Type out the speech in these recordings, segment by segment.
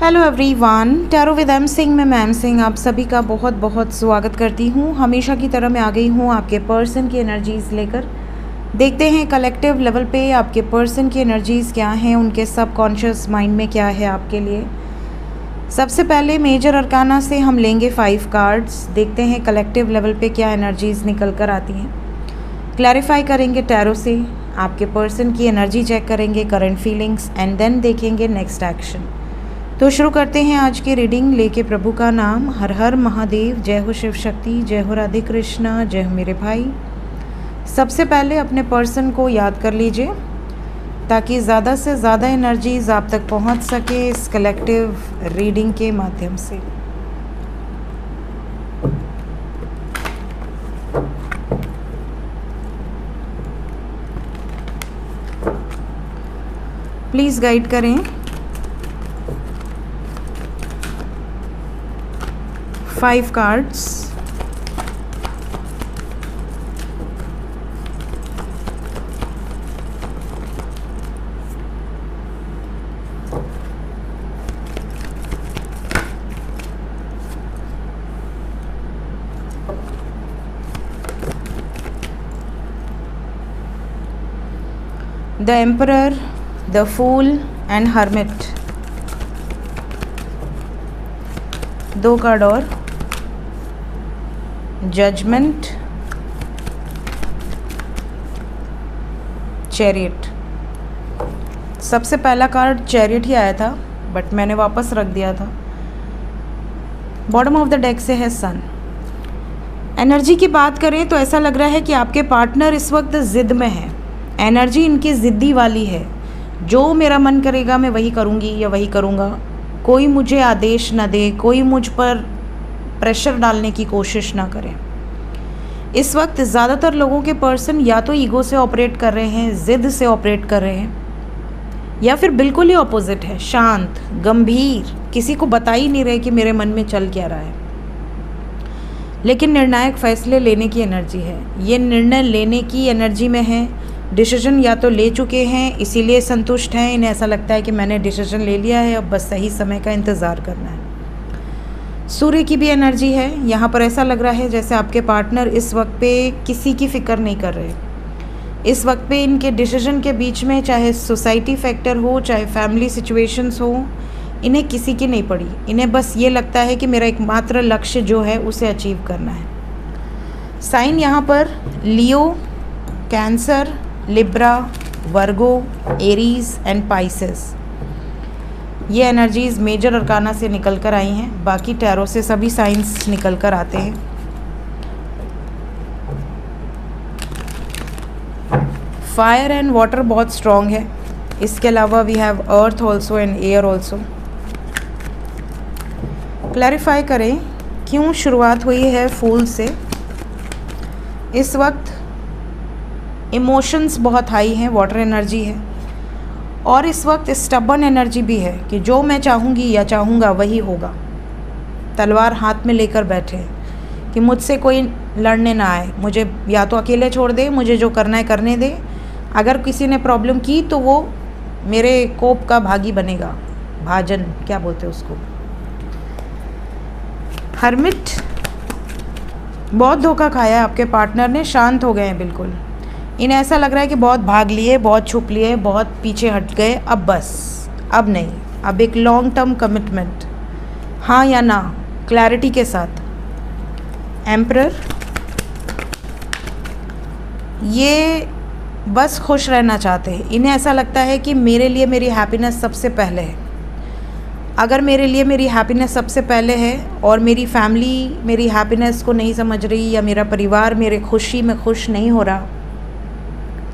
Hello everyone, tarot with M Singh में ma'am Singh आप सभी का बहुत बहुत स्वागत करती हूँ। हमेशा की तरह मैं आ गई हूँ आपके पर्सन की एनर्जीज़ लेकर। देखते हैं कलेक्टिव लेवल पे आपके पर्सन की एनर्जीज़ क्या हैं, उनके सबकॉन्शियस माइंड में क्या है आपके लिए। सबसे पहले मेजर अरकाना से हम लेंगे 5 कार्ड्स। देखते हैं कलेक्टिव लेवल पे क्या एनर्जीज़ निकल कर आती हैं। क्लैरिफाई करेंगे टैरो से, आपके पर्सन की एनर्जी चेक करेंगे, करंट फीलिंग्स, एंड देन देखेंगे नेक्स्ट एक्शन। तो शुरू करते हैं आज की रीडिंग लेके प्रभु का नाम। हर हर महादेव, जय हो शिव शक्ति, जय हो राधे कृष्णा, जय हो मेरे भाई। सबसे पहले अपने पर्सन को याद कर लीजिए ताकि ज़्यादा से ज़्यादा एनर्जीज आप तक पहुंच सके इस कलेक्टिव रीडिंग के माध्यम से। प्लीज़ गाइड करें। 5 cards, the Emperor, the Fool and Hermit। 2 card और, जजमेंट, चैरियट। सबसे पहला कार्ड चैरियट ही आया था बट मैंने वापस रख दिया था। बॉटम ऑफ द डेक से है सन। एनर्जी की बात करें तो ऐसा लग रहा है कि आपके पार्टनर इस वक्त ज़िद में है। एनर्जी इनकी ज़िद्दी वाली है। जो मेरा मन करेगा मैं वही करूँगी या वही करूँगा। कोई मुझे आदेश ना दे, कोई मुझ पर प्रेशर डालने की कोशिश ना करें। इस वक्त ज़्यादातर लोगों के पर्सन या तो ईगो से ऑपरेट कर रहे हैं, ज़िद से ऑपरेट कर रहे हैं, या फिर बिल्कुल ही ऑपोजिट है, शांत, गंभीर, किसी को बता ही नहीं रहे कि मेरे मन में चल क्या रहा है। लेकिन निर्णायक फैसले लेने की एनर्जी है। ये निर्णय लेने की एनर्जी में है। डिसीजन या तो ले चुके हैं इसीलिए संतुष्ट हैं। इन्हें ऐसा लगता है कि मैंने डिसीजन ले लिया है, अब बस सही समय का इंतज़ार करना है। सूर्य की भी एनर्जी है। यहाँ पर ऐसा लग रहा है जैसे आपके पार्टनर इस वक्त पे किसी की फ़िक्र नहीं कर रहे। इस वक्त पे इनके डिसीजन के बीच में चाहे सोसाइटी फैक्टर हो, चाहे फैमिली सिचुएशंस हो, इन्हें किसी की नहीं पड़ी। इन्हें बस ये लगता है कि मेरा एकमात्र लक्ष्य जो है उसे अचीव करना है। साइन यहाँ पर Leo, Cancer, Libra, Virgo, Aries and Pisces. ये एनर्जीज़ मेजर अरकाना से निकल कर आई हैं। बाकी टैरो से सभी साइंस निकल कर आते हैं। फायर एंड वाटर बहुत स्ट्रॉन्ग है। इसके अलावा we have earth also and air also. Clarify करें क्यों शुरुआत हुई है फूल से। इस वक्त इमोशंस बहुत हाई हैं, वाटर एनर्जी है, और इस वक्त स्टबर्न एनर्जी भी है कि जो मैं चाहूँगी या चाहूँगा वही होगा। तलवार हाथ में लेकर बैठे कि मुझसे कोई लड़ने ना आए, मुझे या तो अकेले छोड़ दे, मुझे जो करना है करने दे। अगर किसी ने प्रॉब्लम की तो वो मेरे कोप का भागी बनेगा, भाजन क्या बोलते हैं उसको। हर्मिट, बहुत धोखा खाया है आपके पार्टनर ने, शांत हो गए हैं बिल्कुल। इन्हें ऐसा लग रहा है कि बहुत भाग लिए, बहुत छुप लिए, बहुत पीछे हट गए, अब बस, अब नहीं, अब एक लॉन्ग टर्म कमिटमेंट, हाँ या ना, क्लैरिटी के साथ। एम्परर, ये बस खुश रहना चाहते हैं। इन्हें ऐसा लगता है कि मेरे लिए मेरी हैप्पीनेस सबसे पहले है। अगर मेरे लिए मेरी हैप्पीनेस सबसे पहले है और मेरी फैमिली मेरी हैप्पीनेस को नहीं समझ रही, या मेरा परिवार मेरे खुशी में खुश नहीं हो रहा,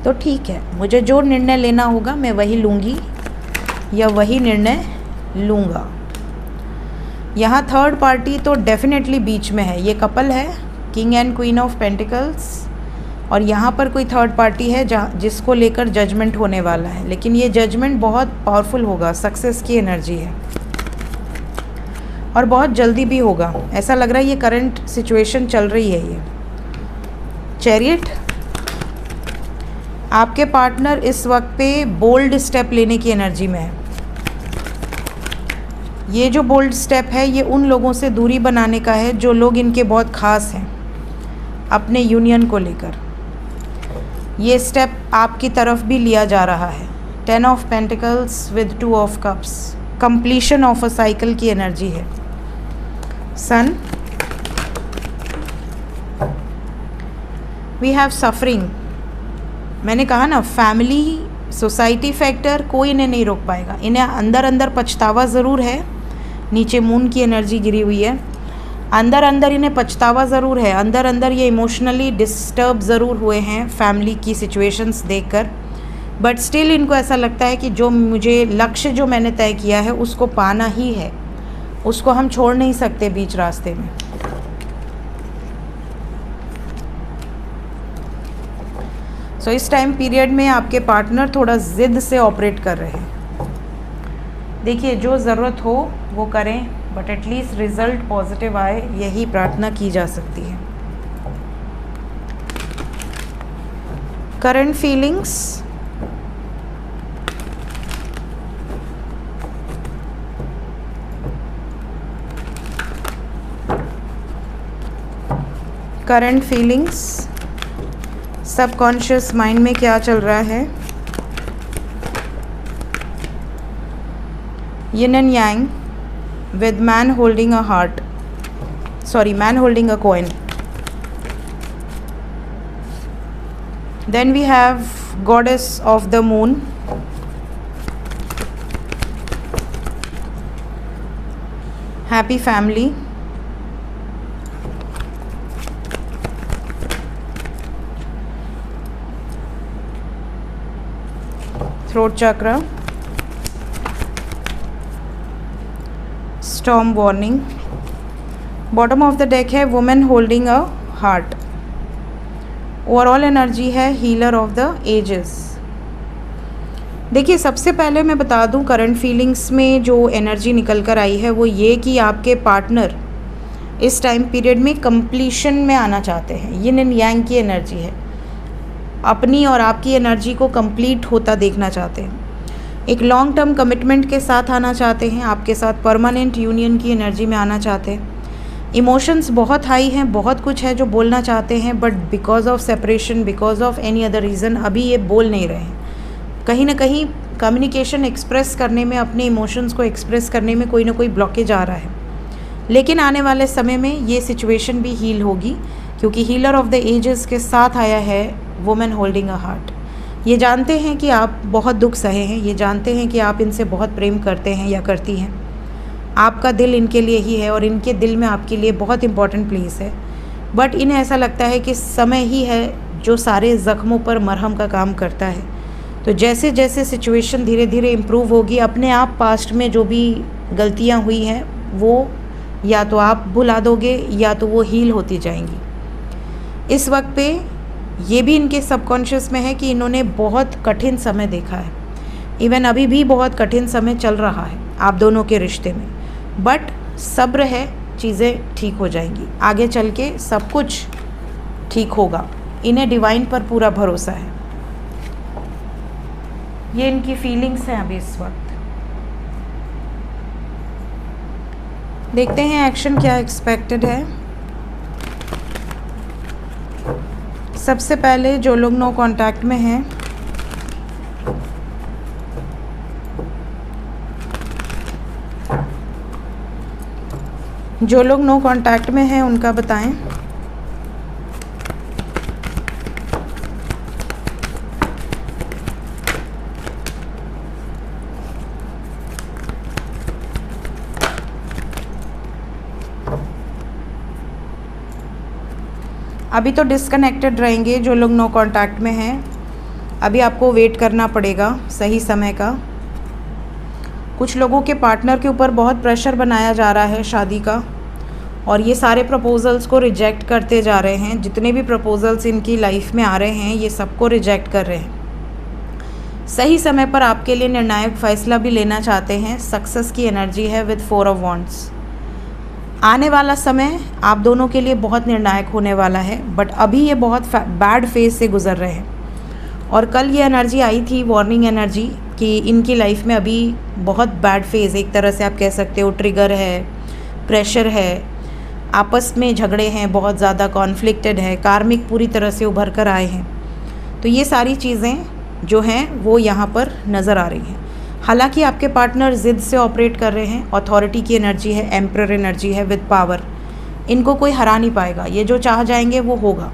तो ठीक है, मुझे जो निर्णय लेना होगा मैं वही लूँगी या वही निर्णय लूँगा। यहाँ थर्ड पार्टी तो डेफिनेटली बीच में है। ये कपल है, king and queen of pentacles, और यहाँ पर कोई थर्ड पार्टी है जिसको लेकर जजमेंट होने वाला है। लेकिन ये जजमेंट बहुत पावरफुल होगा, सक्सेस की एनर्जी है और बहुत जल्दी भी होगा। ऐसा लग रहा है ये करंट सिचुएशन चल रही है। ये चैरियट, आपके पार्टनर इस वक्त पे बोल्ड स्टेप लेने की एनर्जी में है। ये जो बोल्ड स्टेप है ये उन लोगों से दूरी बनाने का है जो लोग इनके बहुत ख़ास हैं अपने यूनियन को लेकर। ये स्टेप आपकी तरफ भी लिया जा रहा है। 10 of pentacles with 2 of cups, completion of a cycle की एनर्जी है। सन, वी हैव सफरिंग। मैंने कहा ना, फैमिली सोसाइटी फैक्टर कोई इन्हें नहीं रोक पाएगा। इन्हें अंदर अंदर पछतावा ज़रूर है। नीचे मून की एनर्जी गिरी हुई है। अंदर अंदर इन्हें पछतावा ज़रूर है। अंदर अंदर ये इमोशनली डिस्टर्ब ज़रूर हुए हैं फैमिली की सिचुएशंस देखकर, बट स्टिल इनको ऐसा लगता है कि जो मुझे लक्ष्य जो मैंने तय किया है उसको पाना ही है, उसको हम छोड़ नहीं सकते बीच रास्ते में। सो इस टाइम पीरियड में आपके पार्टनर थोड़ा ज़िद से ऑपरेट कर रहे हैं। देखिए, जो ज़रूरत हो वो करें, बट एटलीस्ट रिज़ल्ट पॉजिटिव आए, यही प्रार्थना की जा सकती है। Current feelings, current feelings, subconscious mind में क्या चल रहा है। Yin and yang with man holding a heart, man holding a coin. Then we have goddess of the moon, happy family, throat chakra, storm warning. Bottom of the deck है women holding a heart. Overall energy है healer of the ages. देखिए, सबसे पहले मैं बता दूं, current feelings में जो एनर्जी निकल कर आई है वो ये कि आपके पार्टनर इस टाइम पीरियड में कंप्लीशन में आना चाहते हैं। यिन एंड यांग की एनर्जी है। अपनी और आपकी एनर्जी को कंप्लीट होता देखना चाहते हैं। एक लॉन्ग टर्म कमिटमेंट के साथ आना चाहते हैं, आपके साथ परमानेंट यूनियन की एनर्जी में आना चाहते हैं। इमोशंस बहुत हाई हैं, बहुत कुछ है जो बोलना चाहते हैं, but because of separation, because of any other reason अभी ये बोल नहीं रहे हैं। कहीं ना कहीं कम्युनिकेशन एक्सप्रेस करने में, अपने इमोशंस को एक्सप्रेस करने में कोई ना कोई ब्लॉकेज आ रहा है। लेकिन आने वाले समय में ये सिचुएशन भी हील होगी, क्योंकि हीलर ऑफ द एजेस के साथ आया है वुमेन होल्डिंग अ हार्ट। ये जानते हैं कि आप बहुत दुख सहे हैं, ये जानते हैं कि आप इनसे बहुत प्रेम करते हैं या करती हैं। आपका दिल इनके लिए ही है और इनके दिल में आपके लिए बहुत इम्पॉर्टेंट प्लेस है, बट इन्हें ऐसा लगता है कि समय ही है जो सारे ज़ख्मों पर मरहम का काम करता है। तो जैसे जैसे सिचुएशन धीरे धीरे इम्प्रूव होगी, अपने आप पास्ट में जो भी गलतियाँ हुई हैं वो या तो आप भुला दोगे या तो वो हील होती जाएंगी। इस वक्त पे ये भी इनके सबकॉन्शियस में है कि इन्होंने बहुत कठिन समय देखा है। इवन अभी भी बहुत कठिन समय चल रहा है आप दोनों के रिश्ते में, बट सब्र है, चीज़ें ठीक हो जाएंगी। आगे चल के सब कुछ ठीक होगा। इन्हें डिवाइन पर पूरा भरोसा है। ये इनकी फीलिंग्स हैं अभी इस वक्त। देखते हैं एक्शन क्या एक्सपेक्टेड है। सबसे पहले जो लोग नो कांटेक्ट में हैं, जो लोग नो कांटेक्ट में हैं उनका बताएं। अभी तो डिस्कनेक्टेड रहेंगे जो लोग नो कांटेक्ट में हैं। अभी आपको वेट करना पड़ेगा सही समय का। कुछ लोगों के पार्टनर के ऊपर बहुत प्रेशर बनाया जा रहा है शादी का, और ये सारे प्रपोजल्स को रिजेक्ट करते जा रहे हैं। जितने भी प्रपोजल्स इनकी लाइफ में आ रहे हैं ये सबको रिजेक्ट कर रहे हैं। सही समय पर आपके लिए निर्णायक फैसला भी लेना चाहते हैं। सक्सेस की एनर्जी है विद 4 ऑफ वॉन्ड्स। आने वाला समय आप दोनों के लिए बहुत निर्णायक होने वाला है, बट अभी ये बहुत बैड फेज से गुजर रहे हैं। और कल ये एनर्जी आई थी, वार्निंग एनर्जी, कि इनकी लाइफ में अभी बहुत बैड फेज़, एक तरह से आप कह सकते हो, ट्रिगर है, प्रेशर है, आपस में झगड़े हैं, बहुत ज़्यादा कॉन्फ्लिक्टेड है, कार्मिक पूरी तरह से उभर कर आए हैं। तो ये सारी चीज़ें जो हैं वो यहाँ पर नज़र आ रही हैं। हालांकि आपके पार्टनर ज़िद से ऑपरेट कर रहे हैं, अथॉरिटी की एनर्जी है, एम्परर एनर्जी है विद पावर। इनको कोई हरा नहीं पाएगा, ये जो चाह जाएंगे वो होगा।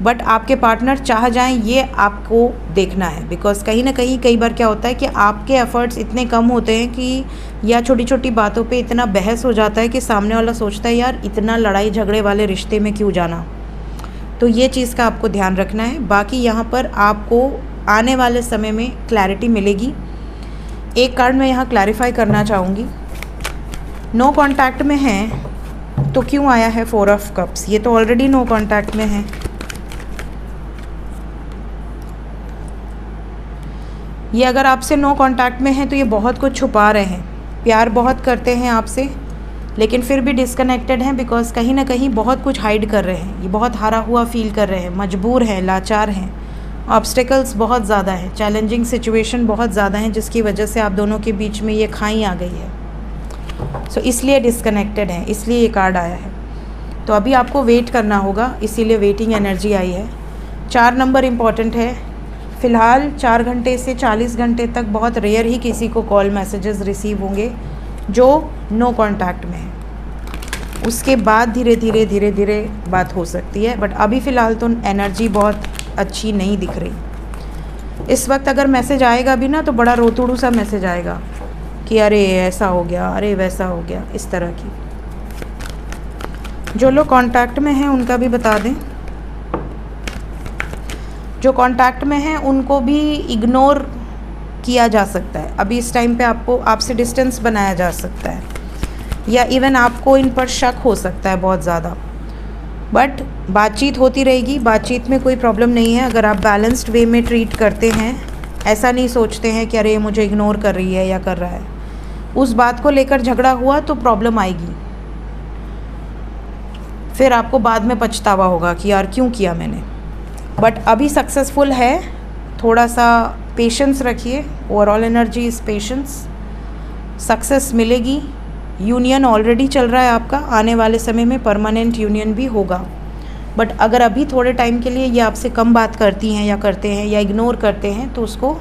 बट आपके पार्टनर चाह जाएं ये आपको देखना है, बिकॉज कहीं ना कहीं कई बार क्या होता है कि आपके एफ़र्ट्स इतने कम होते हैं कि या छोटी छोटी बातों पे इतना बहस हो जाता है कि सामने वाला सोचता है यार इतना लड़ाई झगड़े वाले रिश्ते में क्यों जाना। तो ये चीज़ का आपको ध्यान रखना है। बाकी यहाँ पर आपको आने वाले समय में क्लैरिटी मिलेगी। एक कार्ड मैं यहाँ क्लैरिफाई करना चाहूँगी, नो कॉन्टैक्ट में हैं तो क्यों आया है 4 ऑफ कप्स? ये तो ऑलरेडी नो कॉन्टैक्ट में है। ये अगर आपसे नो कॉन्टैक्ट में है तो ये बहुत कुछ छुपा रहे हैं, प्यार बहुत करते हैं आपसे, लेकिन फिर भी डिस्कनेक्टेड हैं बिकॉज कहीं ना कहीं बहुत कुछ हाइड कर रहे हैं। ये बहुत हारा हुआ फील कर रहे हैं, मजबूर हैं, लाचार हैं, ऑब्स्टिकल्स बहुत ज़्यादा हैं, चैलेंजिंग सिचुएशन बहुत ज़्यादा हैं, जिसकी वजह से आप दोनों के बीच में ये खाई आ गई है। सो इसलिए डिस्कनेक्टेड हैं, इसलिए ये कार्ड आया है। तो अभी आपको वेट करना होगा, इसीलिए वेटिंग एनर्जी आई है। 4 नंबर इम्पॉर्टेंट है। फ़िलहाल 4 घंटे से 40 घंटे तक बहुत रेयर ही किसी को कॉल मैसेजेस रिसीव होंगे जो नो कॉन्टैक्ट में है। उसके बाद धीरे धीरे बात हो सकती है, बट अभी फ़िलहाल तो एनर्जी बहुत अच्छी नहीं दिख रही। इस वक्त अगर मैसेज आएगा भी ना तो बड़ा रोतुड़ू सा मैसेज आएगा कि अरे ऐसा हो गया, अरे वैसा हो गया, इस तरह की। जो लोग कांटेक्ट में हैं उनका भी बता दें, जो कांटेक्ट में हैं उनको भी इग्नोर किया जा सकता है। अभी इस टाइम पे आपसे डिस्टेंस बनाया जा सकता है, या इवन आपको इन पर शक हो सकता है बहुत ज़्यादा, बट बातचीत होती रहेगी। बातचीत में कोई प्रॉब्लम नहीं है अगर आप बैलेंस्ड वे में ट्रीट करते हैं। ऐसा नहीं सोचते हैं कि अरे मुझे इग्नोर कर रही है या कर रहा है। उस बात को लेकर झगड़ा हुआ तो प्रॉब्लम आएगी, फिर आपको बाद में पछतावा होगा कि यार क्यों किया मैंने। बट अभी सक्सेसफुल है, थोड़ा सा पेशेंस रखिए। Overall energy is patience, success मिलेगी। यूनियन ऑलरेडी चल रहा है आपका, आने वाले समय में परमानेंट यूनियन भी होगा। बट अगर अभी थोड़े टाइम के लिए ये आपसे कम बात करती हैं या करते हैं या इग्नोर करते हैं तो उसको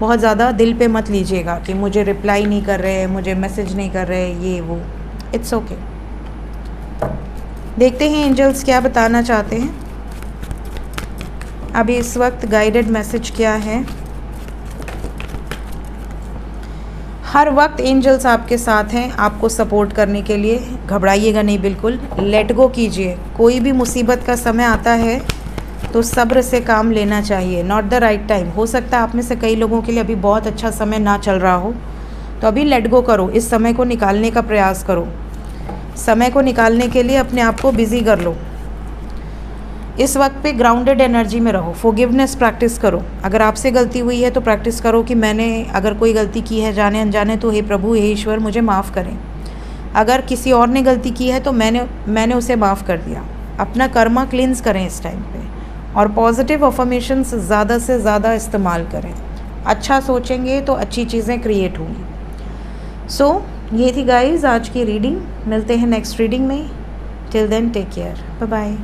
बहुत ज़्यादा दिल पे मत लीजिएगा कि मुझे रिप्लाई नहीं कर रहे, मुझे मैसेज नहीं कर रहे, ये वो। It's okay. देखते हैं एंजल्स क्या बताना चाहते हैं। अभी इस वक्त गाइडेड मैसेज क्या है। हर वक्त एंजल्स आपके साथ हैं आपको सपोर्ट करने के लिए। घबराइएगा नहीं, बिल्कुल लेट गो कीजिए। कोई भी मुसीबत का समय आता है तो सब्र से काम लेना चाहिए। Not the right time. हो सकता है आप में से कई लोगों के लिए अभी बहुत अच्छा समय ना चल रहा हो, तो अभी लेट गो करो, इस समय को निकालने का प्रयास करो। समय को निकालने के लिए अपने आप को बिज़ी कर लो। इस वक्त पे ग्राउंडेड एनर्जी में रहो। फॉरगिवनेस प्रैक्टिस करो। अगर आपसे गलती हुई है तो प्रैक्टिस करो कि मैंने अगर कोई गलती की है जाने अनजाने तो हे प्रभु, हे ईश्वर, मुझे माफ़ करें। अगर किसी और ने गलती की है तो मैंने उसे माफ़ कर दिया। अपना कर्मा क्लींस करें इस टाइम पे, और पॉजिटिव अफर्मेशंस ज़्यादा से ज़्यादा इस्तेमाल करें। अच्छा सोचेंगे तो अच्छी चीज़ें क्रिएट होंगी। सो ये थी गाइस आज की रीडिंग। मिलते हैं नेक्स्ट रीडिंग में। Till then take care, bye bye.